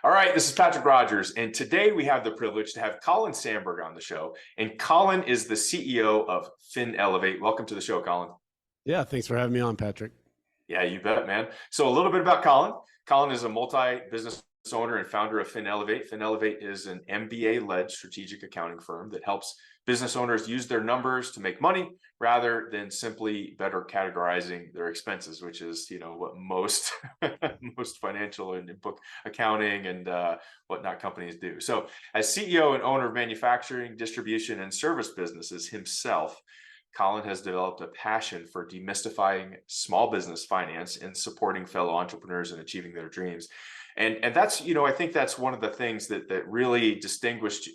All right, this is Patrick Rogers, and today we have the privilege to have Colin Sanburg on the show. And Colin is the CEO of FinElevate. Welcome to the show, Colin. Yeah, thanks for having me on, Patrick. Yeah, you bet, man. So a little bit about Colin. Colin is a multi-business owner and founder of FinElevate. FinElevate is an MBA-led strategic accounting firm that helps business owners use their numbers to make money rather than simply better categorizing their expenses, which is, what most most financial and book accounting and whatnot companies do. So as CEO and owner of manufacturing, distribution, and service businesses himself, Colin has developed a passion for demystifying small business finance and supporting fellow entrepreneurs in achieving their dreams. And that's, I think that's one of the things that really distinguished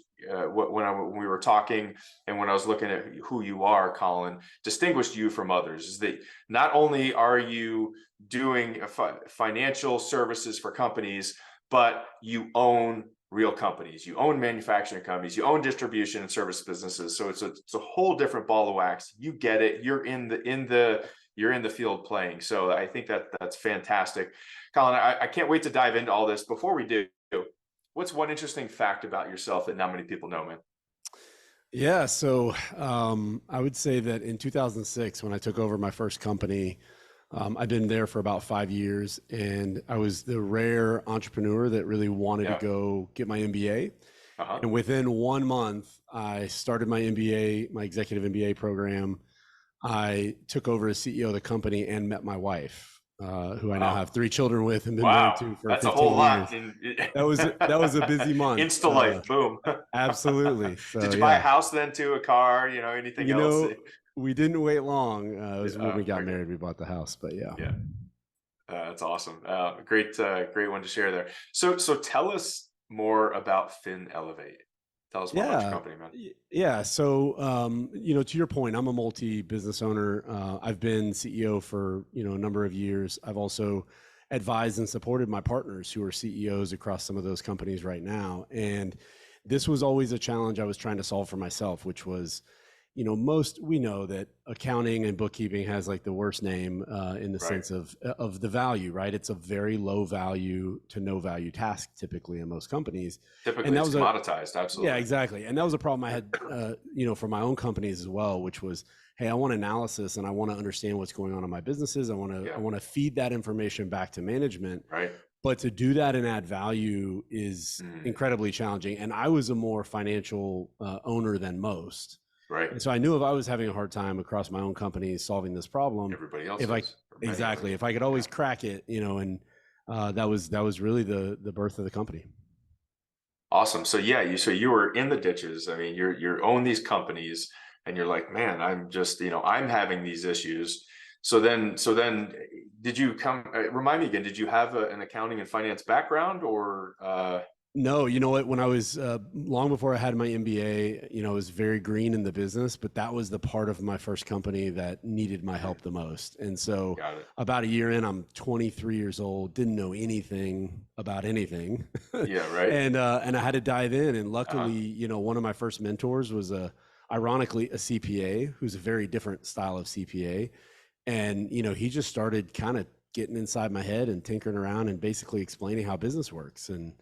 when we were talking and when I was looking at who you are, Colin, distinguished you from others is that not only are you doing financial services for companies, but you own real companies, you own manufacturing companies, you own distribution and service businesses. So it's a whole different ball of wax. You get it. You're in the field playing. So I think that's fantastic. Colin, I can't wait to dive into all this. Before we do, what's one interesting fact about yourself that not many people know, man? Yeah, so I would say that in 2006, when I took over my first company, I've been there for about 5 years, and I was the rare entrepreneur that really wanted to go get my MBA. And within 1 month, I started my MBA, my executive MBA program. I took over as CEO of the company and met my wife, who I now have 3 children with and been married to for 15 years. That's a whole lot. That was a busy month. Insta life, boom. Absolutely. So, did you buy a house then too, a car, anything else? We didn't wait long. It was when we got married, we bought the house, but yeah. Yeah. That's awesome. Great one to share there. So tell us more about FinElevate. Tell us more about your company, man. Yeah. So, to your point, I'm a multi-business owner. I've been CEO for, a number of years. I've also advised and supported my partners who are CEOs across some of those companies right now. And this was always a challenge I was trying to solve for myself, which was, we know that accounting and bookkeeping has like the worst name in the sense of the value, right? It's a very low value to no value task typically in most companies. Typically it's commoditized, absolutely. Yeah, exactly. And that was a problem I had, for my own companies as well, which was, hey, I want analysis and I want to understand what's going on in my businesses. I want to feed that information back to management. Right. But to do that and add value is incredibly challenging. And I was a more financial owner than most. Right. And so I knew if I was having a hard time across my own company solving this problem, everybody else if I could always crack it, and that was really the birth of the company. Awesome. So you were in the ditches. I mean, you own these companies and you're like, man, I'm just, I'm having these issues. So then did you remind me again, did you have an accounting and finance background or No, you know what? When I was long before I had my MBA, I was very green in the business, but that was the part of my first company that needed my help the most. And so about a year in, I'm 23 years old, didn't know anything about anything. Yeah, right. And I had to dive in. And luckily, one of my first mentors was ironically a CPA who's a very different style of CPA. And, he just started kind of getting inside my head and tinkering around and basically explaining how business works. And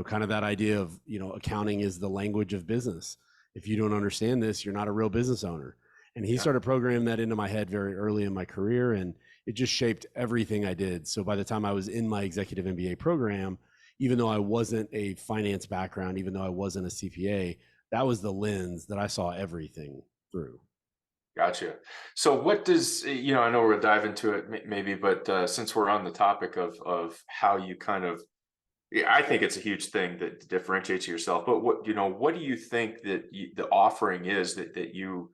kind of that idea of, accounting is the language of business. If you don't understand this, you're not a real business owner. And he started programming that into my head very early in my career, and it just shaped everything I did. So by the time I was in my executive MBA program, even though I wasn't a finance background, even though I wasn't a CPA, that was the lens that I saw everything through. Gotcha. So what does, I know we're gonna dive into it maybe, but since we're on the topic of how you kind of, I think it's a huge thing that differentiates yourself. But what do you think that the offering is that you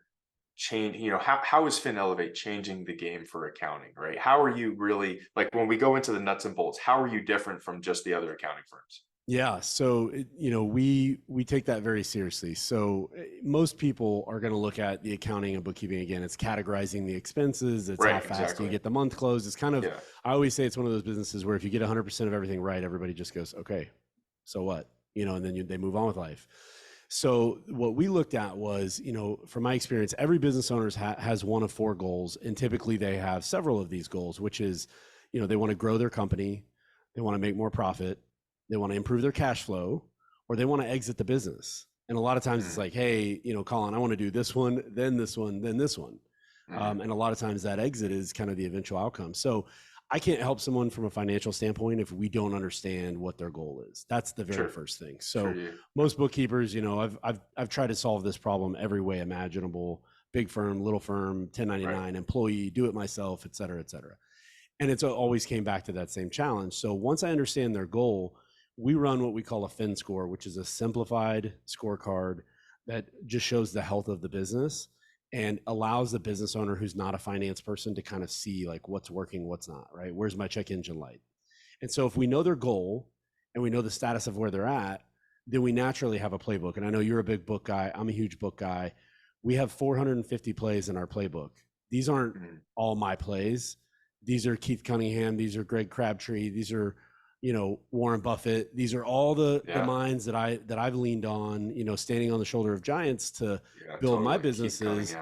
change? How is FinElevate changing the game for accounting? Right? How are you really, like, when we go into the nuts and bolts? How are you different from just the other accounting firms? Yeah, so we take that very seriously. So most people are going to look at the accounting and bookkeeping again. It's categorizing the expenses. It's how fast do you get the month closed. It's kind of, I always say it's one of those businesses where if you get 100% of everything right, everybody just goes, okay, so what? And then they move on with life. So what we looked at was, from my experience, every business owner has one of 4 goals, and typically they have several of these goals, which is, they want to grow their company, they want to make more profit, they want to improve their cash flow, or they want to exit the business. And a lot of times it's like, hey, Colin, I want to do this one, then this one, then this one. And a lot of times that exit is kind of the eventual outcome. So I can't help someone from a financial standpoint if we don't understand what their goal is. That's the very first thing. So most bookkeepers, I've tried to solve this problem every way imaginable: big firm, little firm, 1099, employee, do it myself, et cetera, et cetera. And it's always came back to that same challenge. So once I understand their goal, we run what we call a fin score, which is a simplified scorecard that just shows the health of the business and allows the business owner who's not a finance person to kind of see like what's working, what's not, right? Where's my check engine light? And so if we know their goal and we know the status of where they're at, then we naturally have a playbook. And I know you're a big book guy. I'm a huge book guy. We have 450 plays in our playbook. These aren't all my plays. These are Keith Cunningham. These are Greg Crabtree. These are, Warren Buffett. These are all the minds that I've leaned on, standing on the shoulder of giants to build my businesses.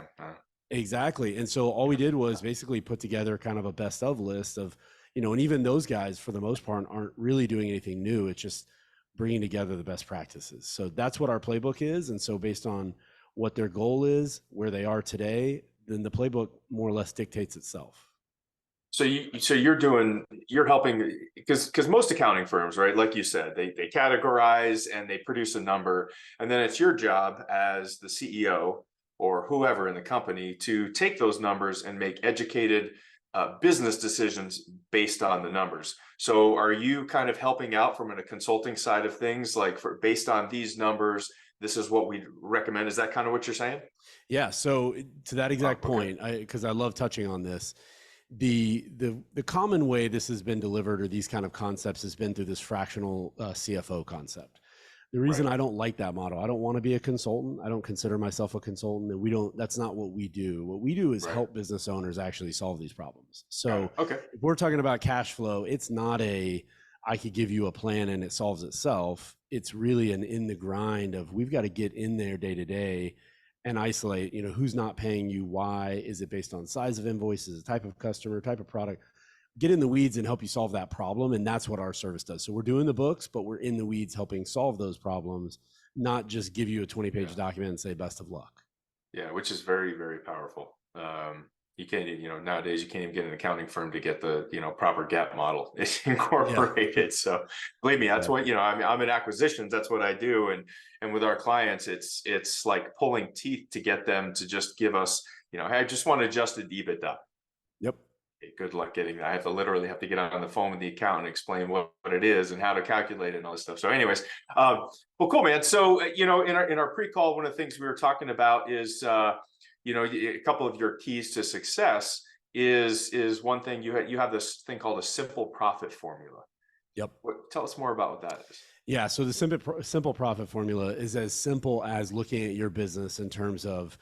Exactly. And so all we did was basically put together kind of a best of list of, and even those guys for the most part aren't really doing anything new. It's just bringing together the best practices. So that's what our playbook is. And so based on what their goal is, where they are today, then the playbook more or less dictates itself. So you're helping, because most accounting firms, right, like you said, they categorize and they produce a number, and then it's your job as the CEO or whoever in the company to take those numbers and make educated business decisions based on the numbers. So are you kind of helping out from a consulting side of things, like based on these numbers, this is what we recommend? Is that kind of what you're saying? Yeah. So to that exact point, because I love touching on this, the common way this has been delivered, or these kind of concepts, has been through this fractional CFO concept. The reason I don't like that model, I don't want to be a consultant. I don't consider myself a consultant, and that's not what we do. What we do is help business owners actually solve these problems. So if we're talking about cash flow, it's not I could give you a plan and it solves itself. It's really an in the grind of, we've got to get in there day to day and isolate, who's not paying you, why, is it based on size of invoices, type of customer, type of product, get in the weeds and help you solve that problem. And that's what our service does. So we're doing the books, but we're in the weeds helping solve those problems, not just give you a 20-page document and say, best of luck. Yeah, which is very, very powerful. You can't, nowadays you can't even get an accounting firm to get the, proper GAAP model incorporated. So believe me, that's what, I'm in acquisitions. That's what I do. And with our clients, it's like pulling teeth to get them to just give us, hey, I just want adjusted EBITDA. Yep. Okay, good luck getting that. I have to literally get on the phone with the accountant and explain what it is and how to calculate it and all this stuff. So anyways, well, cool, man. So, in our pre-call, one of the things we were talking about is, a couple of your keys to success is one thing. You have this thing called a simple profit formula. Yep. Tell us more about what that is. Yeah. So the simple profit formula is as simple as looking at your business in terms of,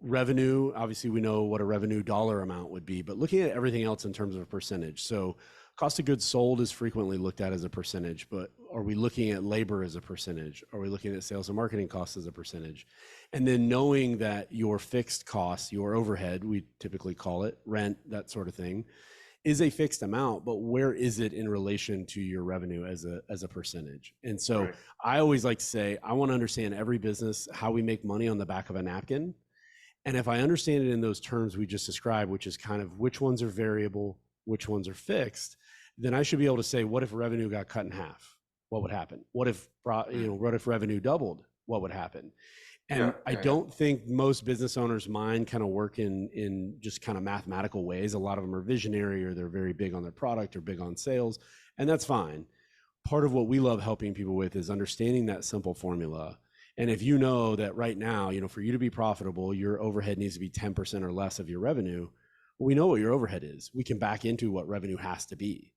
revenue. Obviously, we know what a revenue dollar amount would be, but looking at everything else in terms of a percentage. So cost of goods sold is frequently looked at as a percentage, but are we looking at labor as a percentage? Are we looking at sales and marketing costs as a percentage? And then knowing that your fixed costs, your overhead, we typically call it rent, that sort of thing, is a fixed amount, but where is it in relation to your revenue as a percentage? And so I always like to say, I want to understand every business, how we make money on the back of a napkin. And if I understand it in those terms we just described, which is kind of which ones are variable, which ones are fixed, then I should be able to say, what if revenue got cut in half? What would happen? What if, what if revenue doubled? What would happen? And I don't think most business owners' mind kind of work in just kind of mathematical ways. A lot of them are visionary, or they're very big on their product or big on sales, and that's fine. Part of what we love helping people with is understanding that simple formula. And if you know that right now, for you to be profitable, your overhead needs to be 10% or less of your revenue, well, we know what your overhead is. We can back into what revenue has to be.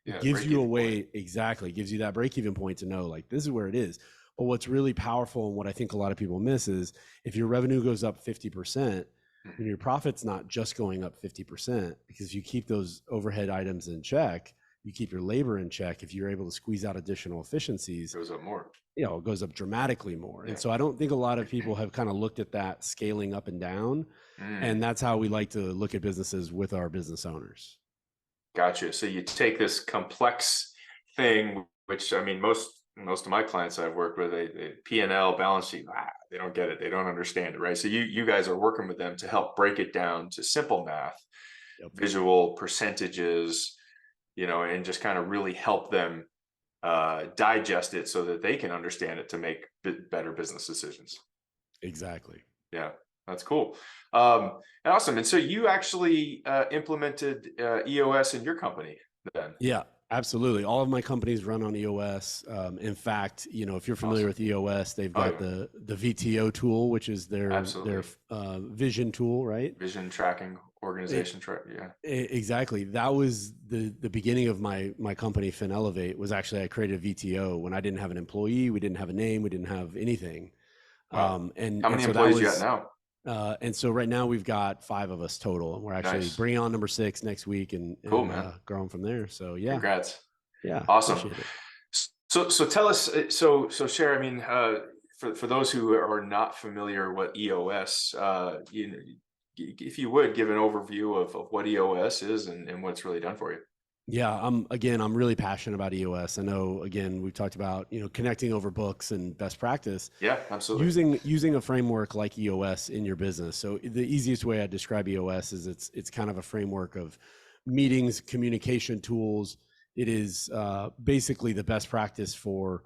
It gives you a way, gives you that break-even point to know, like, this is where it is. But what's really powerful, and what I think a lot of people miss, is if your revenue goes up 50%, then your profit's not just going up 50%, because if you keep those overhead items in check, you keep your labor in check, if you're able to squeeze out additional efficiencies, it goes up more. It goes up dramatically more. And so I don't think a lot of people have kind of looked at that scaling up and down. And that's how we like to look at businesses with our business owners. Gotcha. So you take this complex thing which I mean, most of my clients I've worked with, they P&L balance sheet, they don't get it. They don't understand it, right? So you guys are working with them to help break it down to simple math, Yep. visual percentages, and just kind of really help them digest it so that they can understand it to make better business decisions. Exactly. Yeah, that's cool. Awesome. And so you actually implemented EOS in your company then? Yeah, absolutely. All of my companies run on EOS. In fact, if you're familiar Awesome. with EOS, they've Oh, got yeah. the VTO tool, which is their Absolutely. vision tool, right? Vision tracking, organization track. Yeah. Exactly. That was the beginning of my company, FinElevate. Was actually I created a VTO when I didn't have an employee, we didn't have a name, we didn't have anything. Wow. And How and many so that employees you got was now? and so right now we've got 5 of us total, and we're actually Nice. bringing on number 6 next week, and Cool, man. growing from there. So yeah, Congrats. yeah, Awesome. appreciate it. So tell us, so share, I mean, for those who are not familiar with EOS, if you would give an overview of what EOS is and what it's really done for you. Yeah, I'm really passionate about EOS. I know, again, we've talked about, connecting over books and best practice, Yeah, absolutely. using a framework like EOS in your business. So the easiest way I describe EOS is it's kind of a framework of meetings, communication tools. It is basically the best practice for,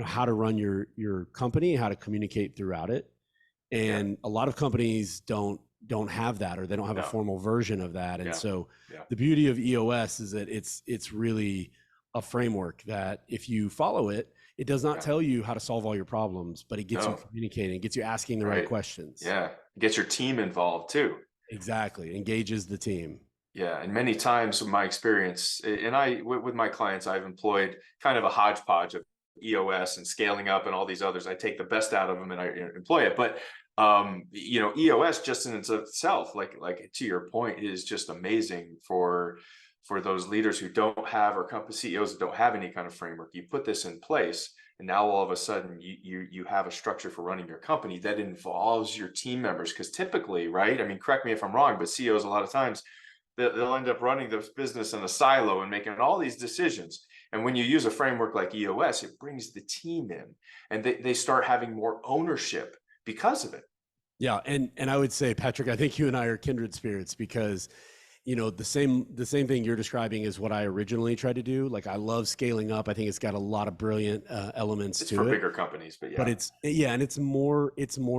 how to run your company, how to communicate throughout it. Yeah. And a lot of companies don't have that, or they don't have a No. formal version of that. And Yeah. so Yeah. the beauty of EOS is that it's really a framework that if you follow it, it does not Yeah. tell you how to solve all your problems, but it gets you No. communicating, it gets you asking the right Right. questions. Yeah. Get your team involved too. Exactly. Engages the team. Yeah, and many times in my experience, and with my clients, I've employed kind of a hodgepodge of EOS and scaling up and all these others. I take the best out of them and I employ it. But EOS just in itself, like to your point, is just amazing for those leaders who don't have, or company CEOs that don't have any kind of framework. You put this in place, and now all of a sudden you have a structure for running your company that involves your team members. Because typically, right? I mean, correct me if I'm wrong, but CEOs a lot of times they'll end up running the business in a silo and making all these decisions. And when you use a framework like EOS, it brings the team in, and they start having more ownership because of it. Yeah, and I would say, Patrick, I think you and I are kindred spirits, because the same thing you're describing is what I originally tried to do. Like, I love scaling up. I think it's got a lot of brilliant elements It's to for it. bigger companies, but But yeah, and it's more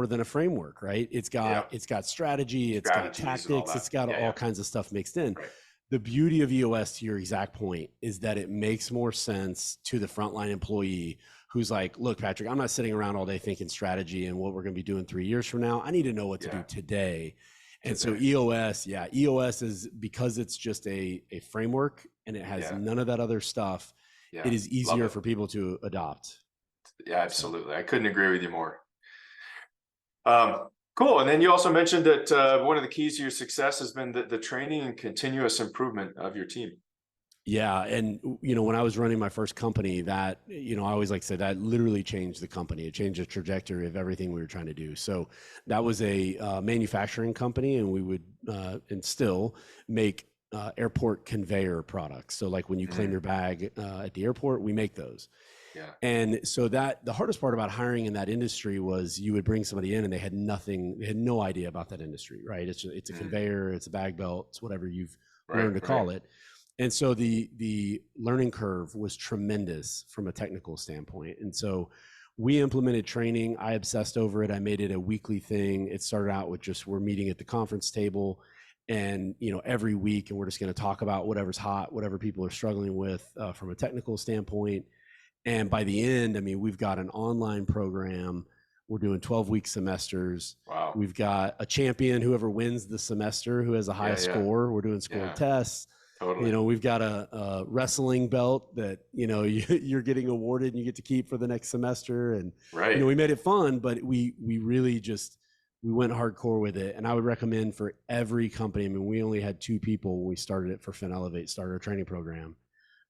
than a framework, right? It's yeah, got strategy, it's got strategies and all tactics, that. it's got Yeah, all yeah, kinds of stuff mixed in. right. The beauty of EOS, to your exact point, is that it makes more sense to the frontline employee who's like, look, Patrick, I'm not sitting around all day thinking strategy and what we're going to be doing 3 years from now. I need to know what to Yeah, do today. And so today. EOS is, because it's just a framework and it has Yeah, none of that other stuff, yeah, it is love easier it. for people to adopt. Yeah, So absolutely. I couldn't agree with you more. Cool. And then you also mentioned that one of the keys to your success has been the training and continuous improvement of your team. yeah, and when I was running my first company, that I always like to say that literally changed the company. It changed the trajectory of everything we were trying to do. So that was a manufacturing company, and we would and still make airport conveyor products. So like when you claim your bag at the airport, we make those. Yeah. And so that the hardest part about hiring in that industry was you would bring somebody in and they had no idea about that industry, right? It's a conveyor, it's a bag belt, it's whatever you've Right, learned to right. call it. And so the learning curve was tremendous from a technical standpoint. And so we implemented training. I obsessed over it. I made it a weekly thing. It started out with just, we're meeting at the conference table, and every week, and we're just going to talk about whatever's hot, whatever people are struggling with from a technical standpoint. And by the end, I mean, we've got an online program. We're doing 12-week semesters. Wow. We've got a champion, whoever wins the semester, who has the Yeah, highest yeah, score. We're doing scored yeah, tests. totally. We've got a wrestling belt that, you're getting awarded and you get to keep for the next semester. And, Right. we made it fun, but we really just, we went hardcore with it. And I would recommend for every company. I mean, we only had 2 people when we started it for FinElevate, started our training program,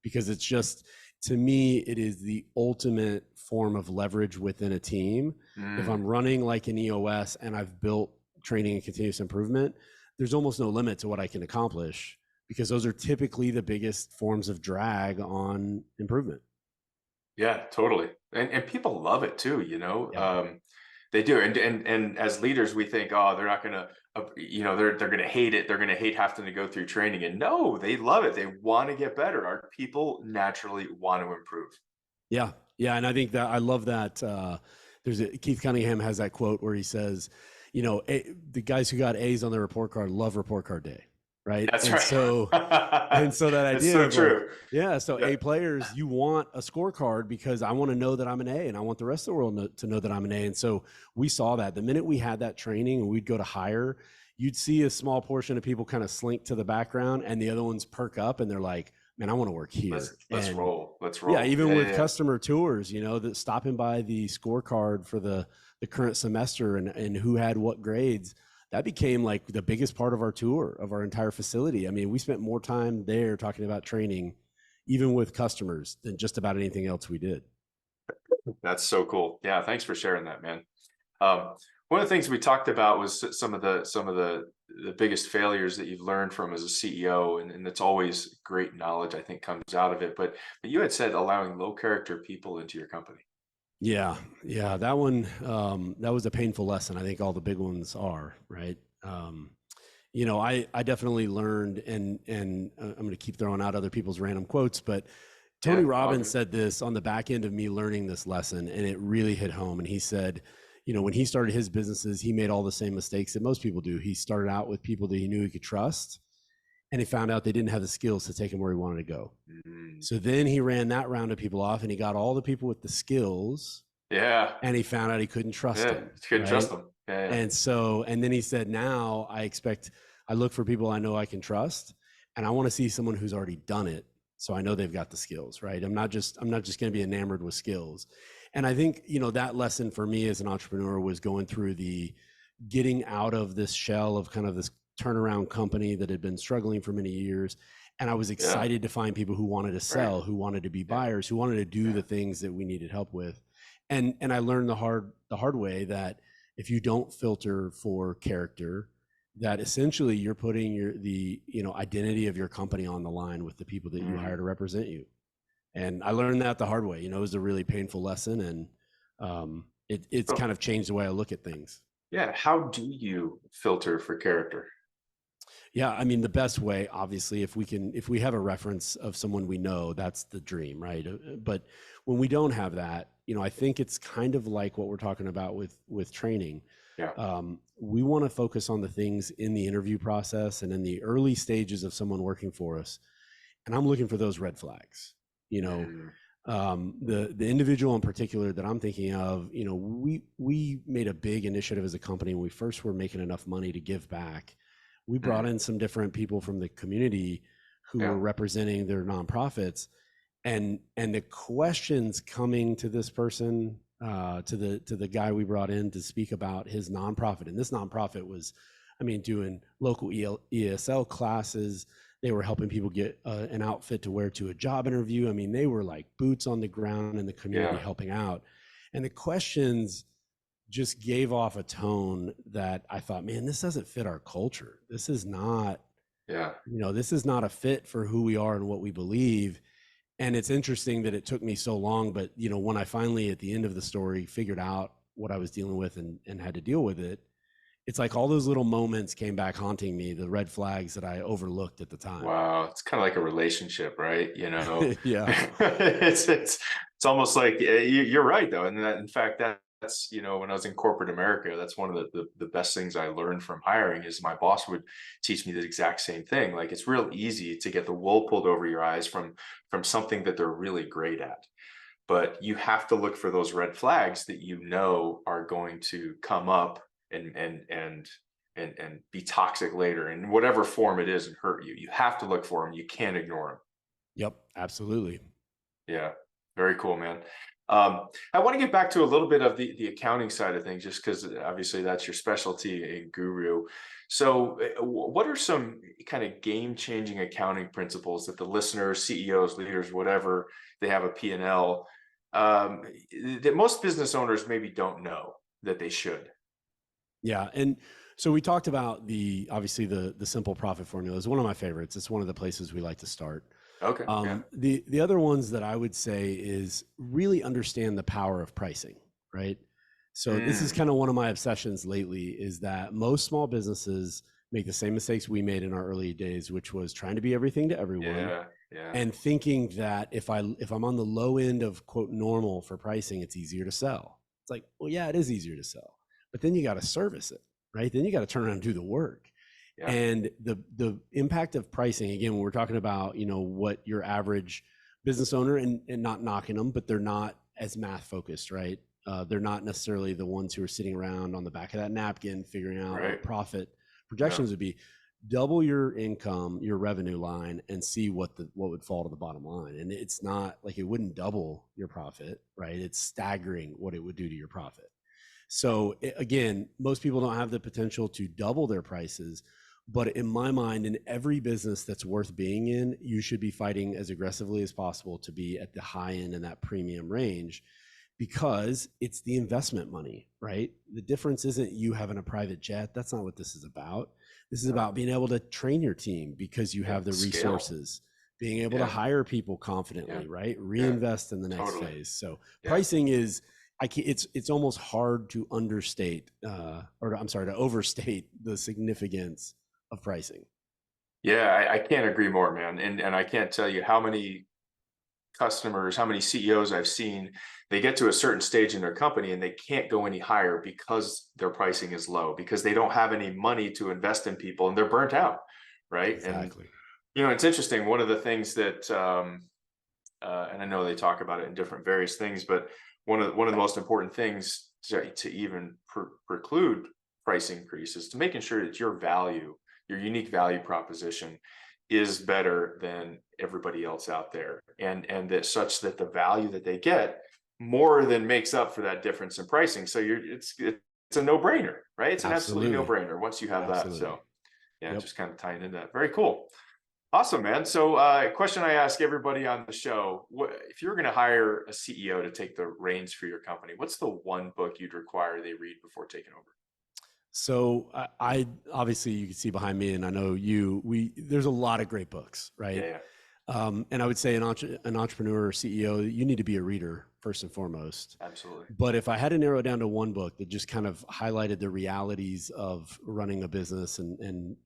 because it's just, to me, it is the ultimate form of leverage within a team. If I'm running like an EOS and I've built training and continuous improvement, there's almost no limit to what I can accomplish, because those are typically the biggest forms of drag on improvement. Yeah, totally. And people love it too, you know. Yeah. They do. And as leaders, we think, oh, they're not gonna, they're gonna hate it. They're gonna hate having to go through training. And no, they love it. They want to get better. Our people naturally want to improve. Yeah. Yeah. And I think that I love that. Keith Cunningham has that quote where he says, the guys who got A's on their report card love report card day. Right. That's And right. so, and so that It's idea so of like, true. yeah, so Yeah. A players, you want a scorecard because I want to know that I'm an A and I want the rest of the world to know that I'm an A. And so we saw that the minute we had that training and we'd go to hire, you'd see a small portion of people kind of slink to the background and the other ones perk up and they're like, man, I want to work here. Let's And roll. Let's yeah, roll. even Yeah, with yeah, yeah. customer tours, that stopping by the scorecard for the current semester and who had what grades, that became like the biggest part of our tour of our entire facility. I mean, we spent more time there talking about training, even with customers, than just about anything else we did. That's so cool. Yeah, thanks for sharing that, man. One of the things we talked about was some of the biggest failures that you've learned from as a CEO, and it's always great knowledge, I think, comes out of it. But you had said allowing low character people into your company. Yeah, yeah, that one, that was a painful lesson. I think all the big ones are, right? I definitely learned, and I'm going to keep throwing out other people's random quotes, but Tony Yeah, all Robbins good. said this on the back end of me learning this lesson, and it really hit home. And he said, when he started his businesses, he made all the same mistakes that most people do. He started out with people that he knew he could trust, and he found out they didn't have the skills to take him where he wanted to go. Mm, So then he ran that round of people off, and he got all the people with the skills, yeah, and he found out he couldn't trust yeah, them, couldn't right? trust them. Yeah, yeah. And then he said, now I look for people I know I can trust, and I want to see someone who's already done it. So I know they've got the skills, right? I'm not just going to be enamored with skills. And I think, that lesson for me as an entrepreneur was going through the getting out of this shell of kind of this turnaround company that had been struggling for many years. And I was Yeah, excited to find people who wanted to right. sell, who wanted to be Yeah, buyers, who wanted to do the yeah. things that we needed help with. And I learned the hard way that if you don't filter for character, that essentially you're putting the identity of your company on the line with the people that you hire Mm. to represent you. And I learned that the hard way. It was a really painful lesson, and it's So, kind of changed the way I look at things. yeah, how do you filter for character? Yeah, I mean, the best way, obviously, if we have a reference of someone we know, that's the dream, right? But when we don't have that, I think it's kind of like what we're talking about with training. Yeah. We want to focus on the things in the interview process and in the early stages of someone working for us. And I'm looking for those red flags. You know, Mm, the individual in particular that I'm thinking of, we made a big initiative as a company when we first were making enough money to give back. We brought mm, in some different people from the community who yeah. were representing their nonprofits, and the questions coming to this person, to the guy we brought in to speak about his nonprofit, and this nonprofit was, I mean, doing local ESL classes. They were helping people get an outfit to wear to a job interview. I mean, they were like boots on the ground in the community Yeah. helping out. And the questions just gave off a tone that I thought, man, this doesn't fit our culture. This is not, Yeah. this is not a fit for who we are and what we believe. And it's interesting that it took me so long, but when I finally at the end of the story figured out what I was dealing with and had to deal with it, it's like all those little moments came back haunting me, the red flags that I overlooked at the time. Wow. It's kind of like a relationship, right? Yeah. It's almost like you're right though. And that, in fact, that's, when I was in corporate America, that's one of the best things I learned from hiring is my boss would teach me the exact same thing. Like it's real easy to get the wool pulled over your eyes from something that they're really great at. But you have to look for those red flags that are going to come up and be toxic later in whatever form it is and hurt you. You have to look for them. You can't ignore them. Yep, absolutely. Yeah, very cool, man. I want to get back to a little bit of the accounting side of things, just because obviously that's your specialty, a guru. So, what are some kind of game-changing accounting principles that the listeners, CEOs, leaders, whatever, they have a P&L, that most business owners maybe don't know that they should? Yeah. And so we talked about obviously the simple profit formula is one of my favorites. It's one of the places we like to start. Okay. Yeah. The other ones that I would say is really understand the power of pricing, right? So this is Mm, kind of one of my obsessions lately, is that most small businesses make the same mistakes we made in our early days, which was trying to be everything to everyone yeah. Yeah. and thinking that if I'm on the low end of quote normal for pricing, it's easier to sell. It's like, well, yeah, it is easier to sell, but then you got to service it, right? Then you got to turn around and do the work. Yeah. And the impact of pricing, again, when we're talking about, what your average business owner, and not knocking them, but they're not as math focused, right? They're not necessarily the ones who are sitting around on the back of that napkin figuring out Right. what profit No. projections would be. Double your income, your revenue line, and see what would fall to the bottom line. And it's not like it wouldn't double your profit, right? It's staggering what it would do to your profit. So again, most people don't have the potential to double their prices, but in my mind, in every business that's worth being in, you should be fighting as aggressively as possible to be at the high end in that premium range, because it's the investment money, right? The difference isn't you having a private jet. That's not what this is about. This is No. about being able to train your team because you Yeah. have the Scale. resources, being able to Yeah. hire people Yeah. confidently, right? Yeah. Reinvest in the next Totally. phase. So Yeah. pricing is, it's almost hard to understate, or I'm sorry, to overstate the significance of pricing. Yeah. I can't agree more, man. And I can't tell you how many customers, how many CEOs I've seen, they get to a certain stage in their company and they can't go any higher because their pricing is low, because they don't have any money to invest in people and they're burnt out. Right. And, Exactly. it's interesting. One of the things that, and I know they talk about it in different various things, but one of the most important things to even preclude price increase is to making sure that your unique value proposition is better than everybody else out there, and that such that the value that they get more than makes up for that difference in pricing. So it's a no-brainer, right? It's an absolutely Absolutely. no-brainer once you have that. Absolutely. So yeah, Yep. just kind of tying into that. Very cool. Awesome, man. So, question I ask everybody on the show: if you're going to hire a CEO to take the reins for your company, what's the one book you'd require they read before taking over? So I obviously, you can see behind me, and I know there's a lot of great books, Yeah, right? yeah, And I would say an entrepreneur or CEO, you need to be a reader first and foremost. absolutely. But if I had to narrow it down to one book that just kind of highlighted the realities of running a business and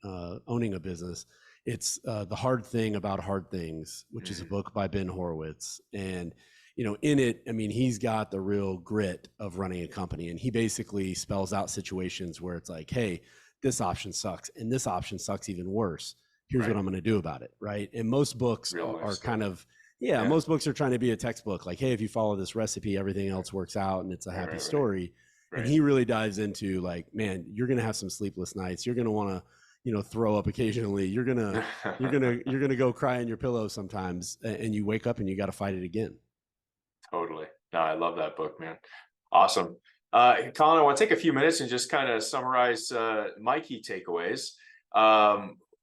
owning a business, it's The Hard Thing About Hard Things, which is a Mm, book by Ben Horowitz. And in it, I mean, he's got the real grit of running a company, and he basically spells out situations where it's like, hey, this option sucks, and this option sucks even worse. Here's what right. I'm going to do about it, right? And most books Real life are stuff. kind of, yeah, Yeah. most books are trying to be a textbook, like, hey, if you follow this recipe, everything else works out and it's a Right. happy Right. Right. story. And Right. he really dives into, like, man, you're going to have some sleepless nights. You're going to want to, throw up occasionally. You're going to go cry in your pillow sometimes, and you wake up and you got to fight it again. Totally. No, I love that book, man. Awesome. Colin, I want to take a few minutes and just kind of summarize my key takeaways.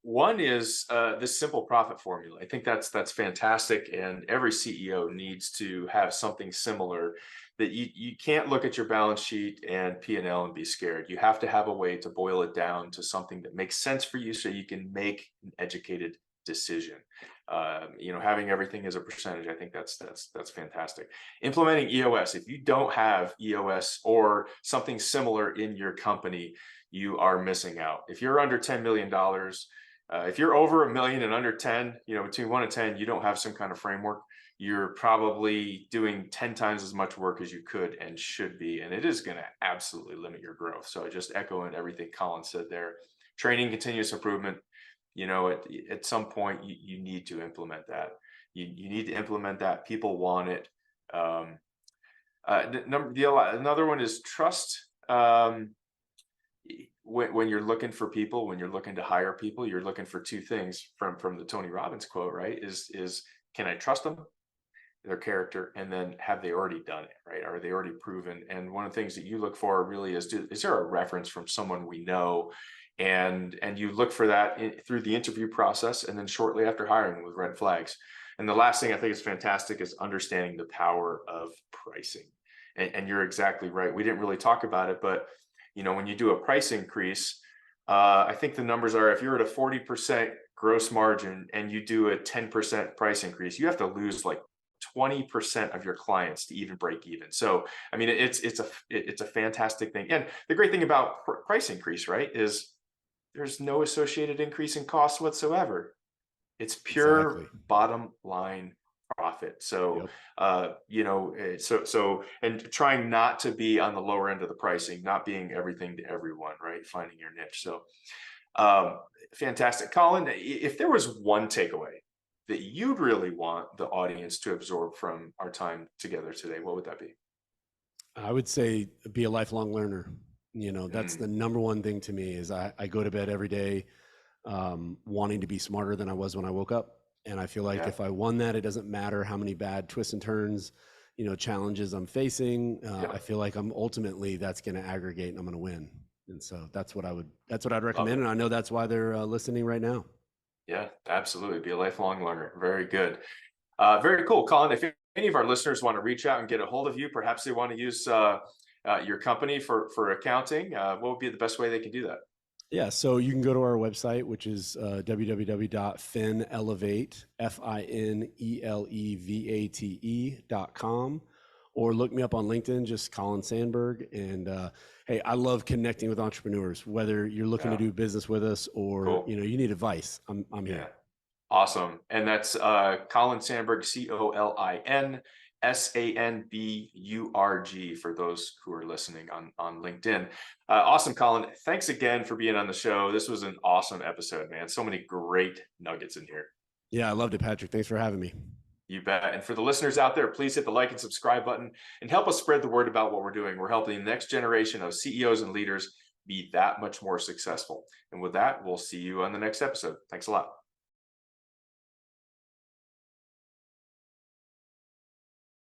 One is this simple profit formula. I think that's fantastic, and every CEO needs to have something similar. That you can't look at your balance sheet and P&L and be scared. You have to have a way to boil it down to something that makes sense for you, so you can make an educated decision. Having everything as a percentage, I think that's fantastic. Implementing EOS. If you don't have EOS or something similar in your company, you are missing out. If you're under $10 million, if you're over a million and under 10, between 1 and 10, you don't have some kind of framework, you're probably doing 10 times as much work as you could and should be. And it is going to absolutely limit your growth. So just echoing everything Colin said there, training, continuous improvement. At some point you need to implement that. You need to implement that. People want it. Another one is trust. When you're looking for people, when you're looking to hire people, you're looking for two things from the Tony Robbins quote, right? Is can I trust them, their character, and then have they already done it, right? Are they already proven? And one of the things that you look for really is there a reference from someone we know? And you look for that through the interview process, and then shortly after hiring with red flags. And the last thing I think is fantastic is understanding the power of pricing. And you're exactly right. We didn't really talk about it, but when you do a price increase, I think the numbers are, if you're at a 40% gross margin and you do a 10% price increase, you have to lose like 20% of your clients to even break even. So, I mean, it's a fantastic thing. And the great thing about price increase, right, is there's no associated increase in costs whatsoever. It's pure Exactly. bottom line profit. So, Yep. and trying not to be on the lower end of the pricing, not being everything to everyone, right? Finding your niche. So, um, fantastic. Colin, if there was one takeaway that you'd really want the audience to absorb from our time together today, what would that be? I would say be a lifelong learner. That's the Mm, number one thing to me is I go to bed every day wanting to be smarter than I was when I woke up. And I feel like yeah, if I won that, it doesn't matter how many bad twists and turns, challenges I'm facing. I yeah, feel like that's going to aggregate and I'm going to win. And so that's what I'd love recommend. it. And I know that's why they're listening right now. Yeah, absolutely. Be a lifelong learner. Very good. Very cool, Colin. If any of our listeners want to reach out and get a hold of you, perhaps they want to use your company for accounting, what would be the best way they can do that? Yeah, so you can go to our website, which is www.finelevate, FINELEVATE.com, or look me up on LinkedIn, just Colin Sanburg. And hey, I love connecting with entrepreneurs, whether you're looking to Yeah, do business with us or cool. you need advice. I'm Yeah. here. Awesome. And that's Colin Sanburg, ColinSanburg, for those who are listening on LinkedIn. Awesome, Colin. Thanks again for being on the show. This was an awesome episode, man. So many great nuggets in here. Yeah, I loved it, Patrick. Thanks for having me. You bet. And for the listeners out there, please hit the like and subscribe button and help us spread the word about what we're doing. We're helping the next generation of CEOs and leaders be that much more successful. And with that, we'll see you on the next episode. Thanks a lot.